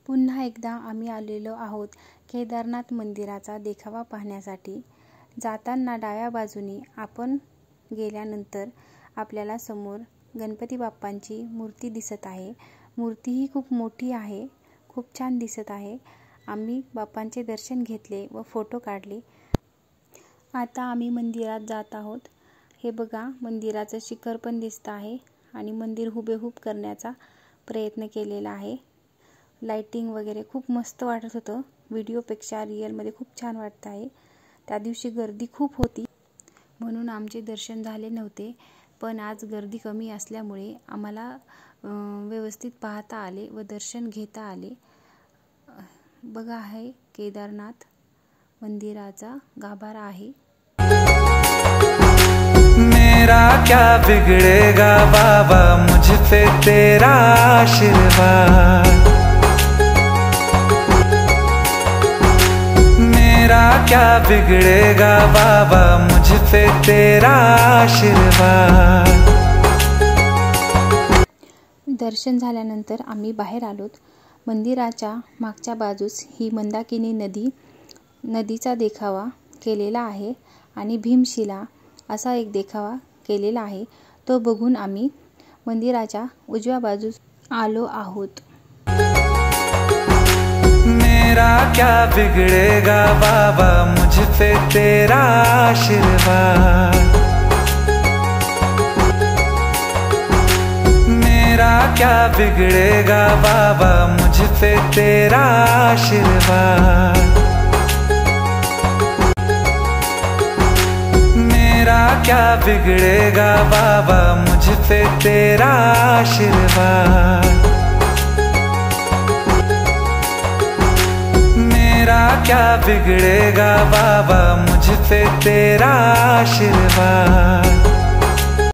पुन्हा एकदा आम्ही आलेलो आहोत केदारनाथ मंदिराचा देखावा पाहण्यासाठी। जाताना डाव्या बाजूनी आपण गेल्यानंतर आपल्याला समोर गणपती बाप्पांची मूर्ती दिसत आहे। मूर्ती ही खूप मोठी आहे, खूप छान दिसत आहे। आम्ही बाप्पांचे दर्शन घेतले व फोटो काढले। आता आम्ही मंदिरात जात आहोत। हे बघा, मंदिराचं शिखर पण दिसत आहे आणि मंदिर हुबेहूब करण्याचा प्रयत्न केलेला आहे। लाइटिंग वगैरे खूप मस्त वाटत होतं। व्हिडिओपेक्षा रिअल मध्ये खूप छान वाटत आहे। त्या दिवशी गर्दी खूप होती म्हणून आमचे दर्शन झाले नव्हते, पण आज गर्दी कमी असल्यामुळे आम्हाला व्यवस्थित पाहता आले व दर्शन घेता आले। बघा, आहे केदारनाथ मंदिराचा गाभारा आहे। मेरा क्या बिगड़ेगा बाबा मुझ पे तेरा आशीर्वाद, मेरा क्या बिगड़ेगा बाबा मुझ पे तेरा आशीर्वाद। दर्शन झाल्यानंतर आम्ही बाहेर आलोत। मंदिराच्या मागच्या बाजूस ही मंदाकिनी नदीचा देखावा केलेला आहे आणि भीमशिला असा एक देखावा केलेला आहे। तो बघून आम्ही मंदिराच्या उजव्या बाजूस आलो आहोत। मेरा क्या बिगड़ेगा बाबा मुझ पे तेरा आशीर्वाद, मेरा क्या बिगड़ेगा बाबा मुझ पे तेरा आशीर्वाद, मेरा क्या बिगड़ेगा बाबा मुझ पे तेरा आशीर्वाद, मेरा क्या बिगड़ेगा बाबा मुझ पे तेरा आशीर्वाद।